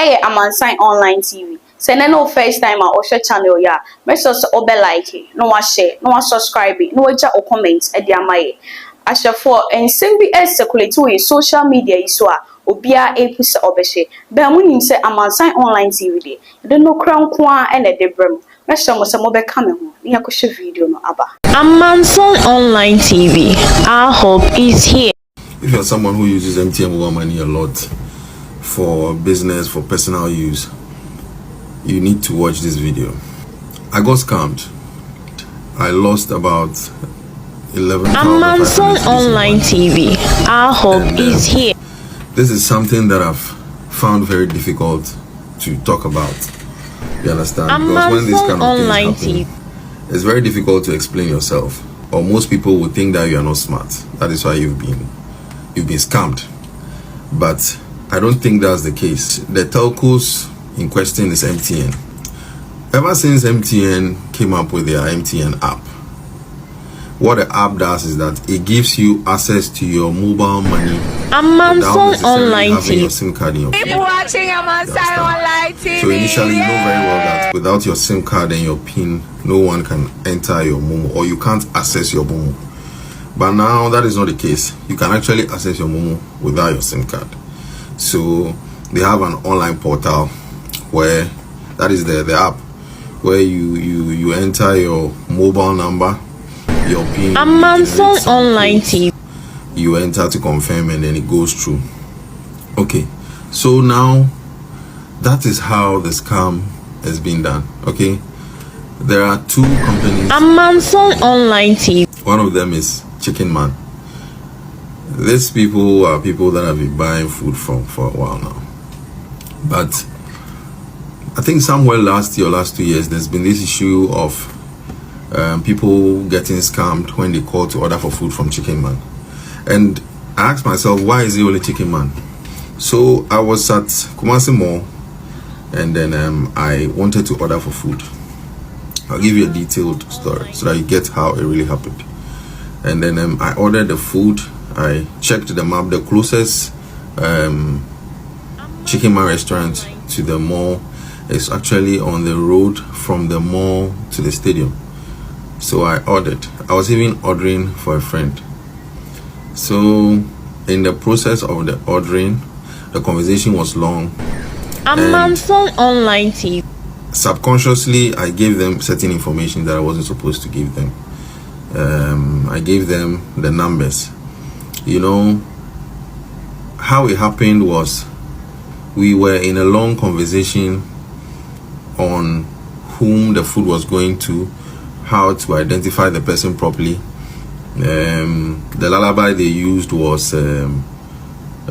Hey, I'm on Sign Online TV. Say no first time or share channel ya. Make sure to like it, no one share, no one subscribe it, no one or comment at the amaye. As for and same be as circulate to social media iswa obia a pusa obeshe. But when you say I'm on Sign Online TV day, the no crown kwa and a debrum. Make sure most of my coming. Ni akushe video no aba. Amazon Online TV. Our hope is here. If you're someone who uses MTN mobile money a lot for business, for personal use, you need to watch this video. I got scammed. I lost about 11,000. Amazon Online TV. Our hope is here. This is something that I've found very difficult to talk about. You understand? Because when this kind of things happen, it's very difficult to explain yourself. Or most people would think that you are not smart. That is why you've been scammed. But I don't think that's the case. The telcos in question is MTN. Ever since MTN came up with their MTN app, what the app does is that it gives you access to your mobile money Amazon Online having your TV. SIM card in your phone. People watching Amazon Online TV. So initially, you know very well that without your SIM card and your PIN, no one can enter your MoMo, or you can't access your MoMo. But now that is not the case. You can actually access your MoMo without your SIM card. So they have an online portal where that is the app where you enter your mobile number, your PIN, Amazon Online TV. you enter to confirm, and then it goes through. Okay, so now that is how the scam has been done. Okay, there are two companies. Amazon Online TV. One of them is Chicken Man. These people are people that have been buying food from for a while now. But I think somewhere last year or last 2 years, there's been this issue of people getting scammed when they call to order for food from Chicken Man. And I asked myself, why is it only Chicken Man? So I was at Kumasi Mall, and then I wanted to order for food. I'll give you a detailed story so that you get how it really happened. And then I ordered the food. I checked the map. The closest Chicken Man restaurant to the mall is actually on the road from the mall to the stadium. So I ordered. I was even ordering for a friend. So in the process of the ordering, the conversation was long. Amazon Online TV. Subconsciously, I gave them certain information that I wasn't supposed to give them. I gave them the numbers. You know, how it happened was we were in a long conversation on whom the food was going to, how to identify the person properly. The lullaby they used was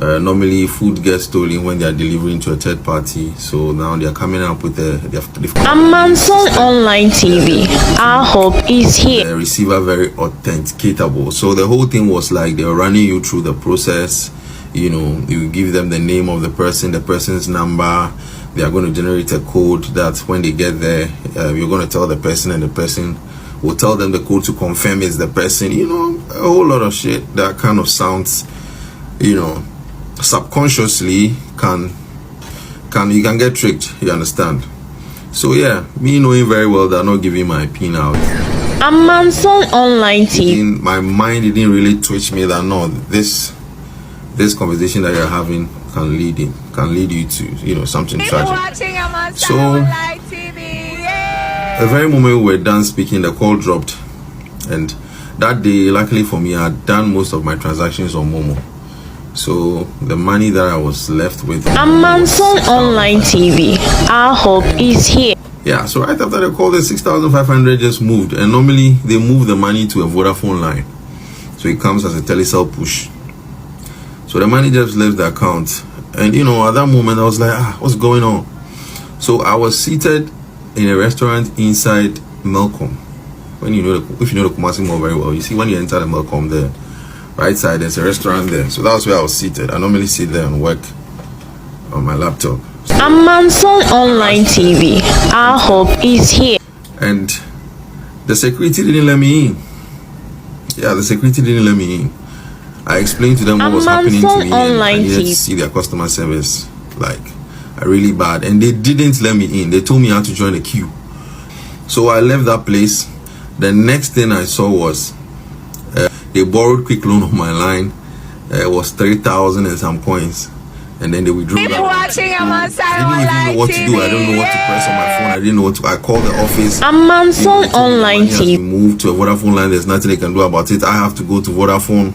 normally food gets stolen when they are delivering to a third party. So now they are coming up with Amazon Online TV. Our hope is here. The receiver very authenticatable. So the whole thing was like they were running you through the process. You know, you give them the name of the person, the person's number. They are going to generate a code that when they get there, you're going to tell the person, and the person will tell them the code to confirm it's the person. You know, a whole lot of shit that kind of sounds, you know, subconsciously you can get tricked. You understand? So yeah, me knowing very well that I'm not giving my PIN out. Amazon Online TV. My mind didn't really twitch me that no, this conversation that you're having can lead you to, you know, something tragic. So the very moment we were done speaking, the call dropped, and that day, luckily for me, I had done most of my transactions on MoMo. So the money that I was left with, Amazon Online TV. Our hope is here. Yeah, so right after the call, the 6,500 just moved, and normally they move the money to a Vodafone line, so it comes as a telecell push. So the money just left the account, and you know, at that moment I was like, what's going on? So I was seated in a restaurant inside Melcom. When you know if you know the Kumasi Mall very well, you see when you enter the Melcom there, right side there's a restaurant there. So that's where I was seated. I normally sit there and work on my laptop. Amazon Online TV. Our hope is here. And the security didn't let me in. Yeah, the security didn't let me in. I explained to them what was happening to me, and I needed to see their customer service. Like, really bad, and they didn't let me in. They told me I had to join a queue. So I left that place. The next thing I saw was they borrowed quick loan on my line. It was 3,000 and some coins, and then they withdrew that. Watching I didn't even know what to do. I don't know what to press on my phone. I didn't know what to. I called the office. Amanson Online TV. Moved to a Vodafone line. There's nothing they can do about it. I have to go to Vodafone,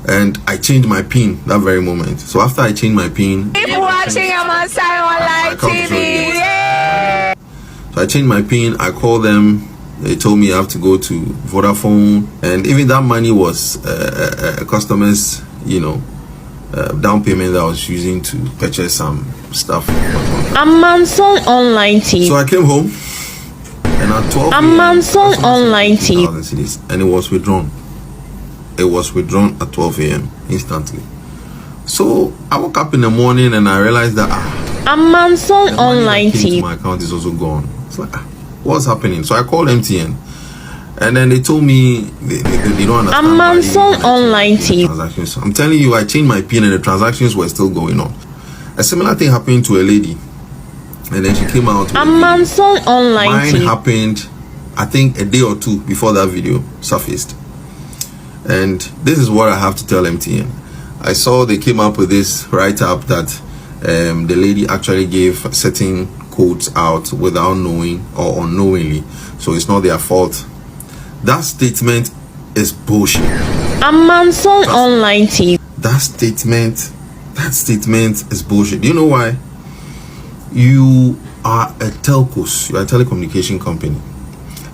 and I changed my PIN that very moment. So after I changed my PIN, watching Amanson Online TV. So I changed my PIN. I called them. They told me I have to go to Vodafone, and even that money was a customer's, down payment that I was using to purchase some stuff. Amanson Online TV. So I came home, and at 12 Amanson Online TV. Cedis, and it was withdrawn. It was withdrawn at 12 a.m. instantly. So I woke up in the morning and I realized that Amanson Online TV. My account is also gone. It's like, what's happening? So I called MTN, and then they told me they don't understand. Amanson Online TV. Transactions. I'm telling you, I changed my PIN and the transactions were still going on. A similar thing happened to a lady, and then she came out. Amanson Online Mine TV. happened, I think, a day or two before that video surfaced. And this is what I have to tell MTN. I saw they came up with this write-up that the lady actually gave certain codes out without knowing or unknowingly, so it's not their fault. That statement is bullshit. Amanson Online TV. That statement is bullshit. Do you know why? You are a telcos, you are a telecommunication company,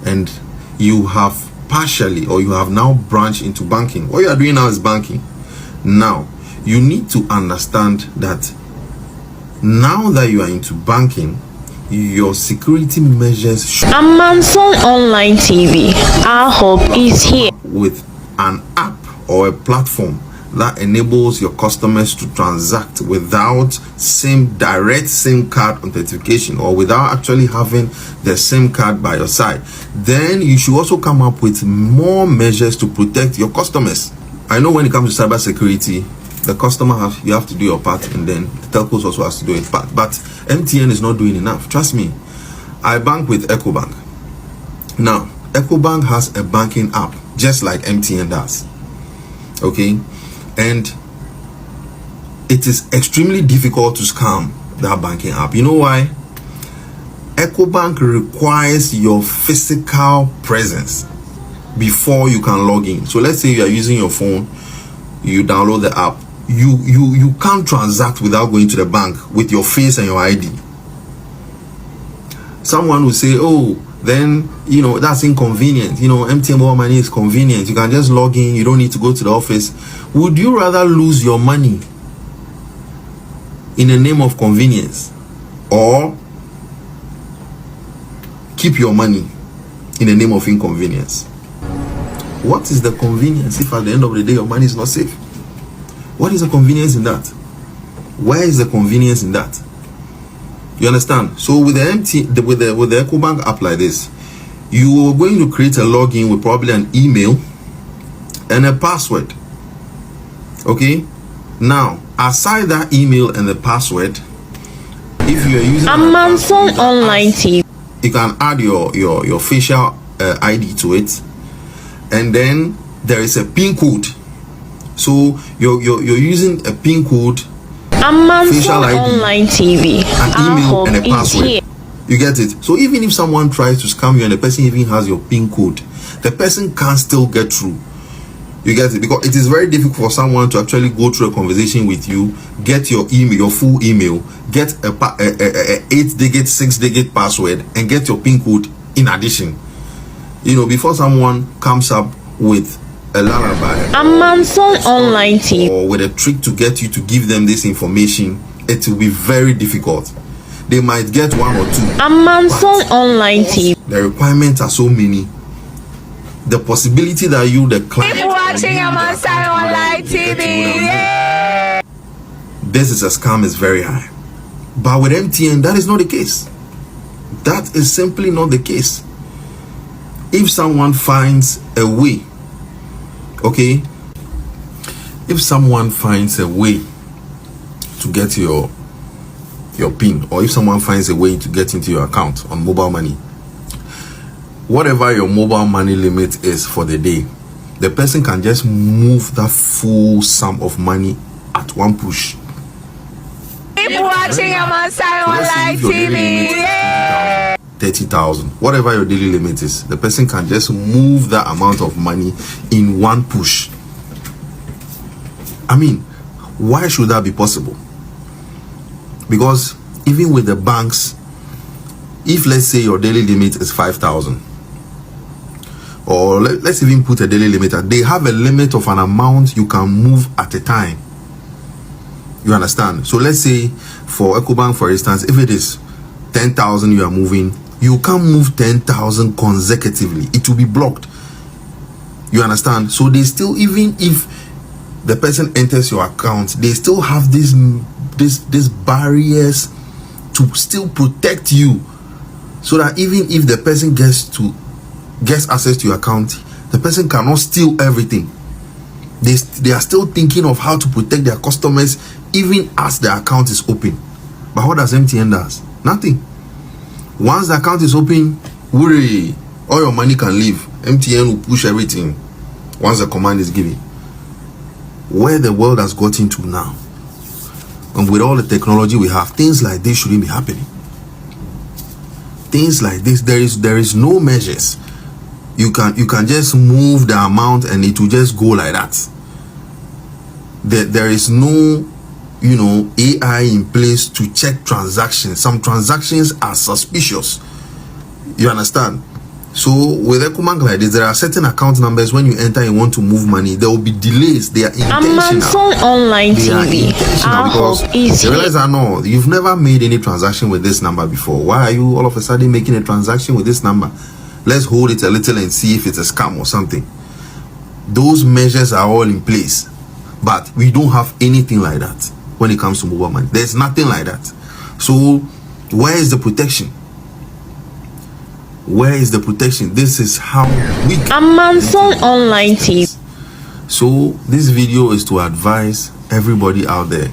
and you have partially, or you have now branched into banking. What you are doing now is banking. Now you need to understand that now that you are into banking, your security measures should Amanson Online TV. Our hope is here. with an app or a platform that enables your customers to transact without direct SIM card authentication, or without actually having the SIM card by your side. Then you should also come up with more measures to protect your customers. I know when it comes to cyber security, the customer you have to do your part, and then the telcos also has to do its part. But MTN is not doing enough. Trust me. I bank with EcoBank. Now, EcoBank has a banking app just like MTN does. Okay? And it is extremely difficult to scam that banking app. You know why? EcoBank requires your physical presence before you can log in. So let's say you are using your phone, you download the app. You can't transact without going to the bank with your face and your ID. Someone will say, oh, then that's inconvenient. MTN mobile money is convenient. You can just log in, you don't need to go to the office. Would you rather lose your money in the name of convenience, or keep your money in the name of inconvenience? What is the convenience if at the end of the day your money is not safe? What is the convenience in that? Where is the convenience in that? You understand? So with the with the EcoBank app like this, you are going to create a login with probably an email and a password. Okay? Now, aside that email and the password, if you are using Amanson Online TV, you can add your facial ID to it, and then there is a PIN code. So you're using a PIN code, Amanson Online TV, an email and a password. You get it? So even if someone tries to scam you and the person even has your PIN code, the person can still get through. You get it? Because it is very difficult for someone to actually go through a conversation with you, get your email, your full email, get a 8-digit, 6-digit password, and get your PIN code in addition. Before someone comes up with a lullaby, Amanson Online TV, or with a trick to get you to give them this information, it will be very difficult. They might get one or two. Amanson Online TV. The requirements are so many. The possibility that you, the client, watching Amanson Online TV. This is a scam is very high. But with MTN, that is not the case. That is simply not the case. If someone finds a way, okay, if someone finds a way to get your PIN, or if someone finds a way to get into your account on mobile money, whatever your mobile money limit is for the day, the person can just move that full sum of money at one push. Keep watching Amasai Online TV. 30,000, whatever your daily limit is, the person can just move that amount of money in one push. I mean, why should that be possible? Because even with the banks, if let's say your daily limit is 5,000, or let's even put a daily limit, they have a limit of an amount you can move at a time. You understand? So let's say for EcoBank, for instance, if it is 10,000 you are moving, you can't move 10,000 consecutively. It will be blocked. You understand? So they still, even if the person enters your account, they still have these barriers to still protect you, so that even if the person gets access to your account, the person cannot steal everything. They are still thinking of how to protect their customers even as the account is open. But what does MTN does? Nothing. Once the account is open, worry, all your money can leave. MTN will push everything once the command is given. Where the world has gotten to now, and with all the technology we have, things like this shouldn't be happening. Things like this, there is no measures. You can just move the amount and it will just go like that. There is no, AI in place to check transactions. Some transactions are suspicious. You understand? So with EcoBank like this, there are certain account numbers. When you enter and want to move money, there will be delays. They are intentional. Amanson Online TV. Because they realize that no, you've never made any transaction with this number before. Why are you all of a sudden making a transaction with this number? Let's hold it a little and see if it's a scam or something. Those measures are all in place, but we don't have anything like that when it comes to mobile money. There's nothing like that. So where is the protection? Where is the protection? This is how we Amanson Online TV. So this video is to advise everybody out there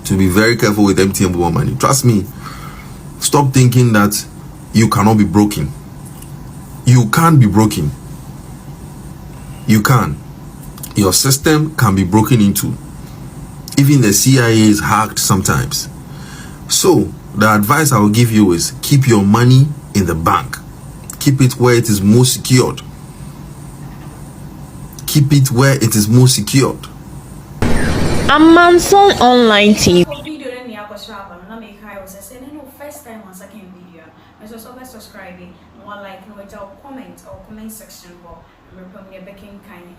to be very careful with MTN mobile money. Trust me. Stop thinking that you cannot be broken. You can't be broken. You can. Your system can be broken into. Even the CIA is hacked sometimes. So the advice I will give you is keep your money in the bank. Keep it where it is most secured. Keep it where it is most secured. Amanson Online TV. First time or second video, I also subscribe, more like no comment or comment section, or baking kind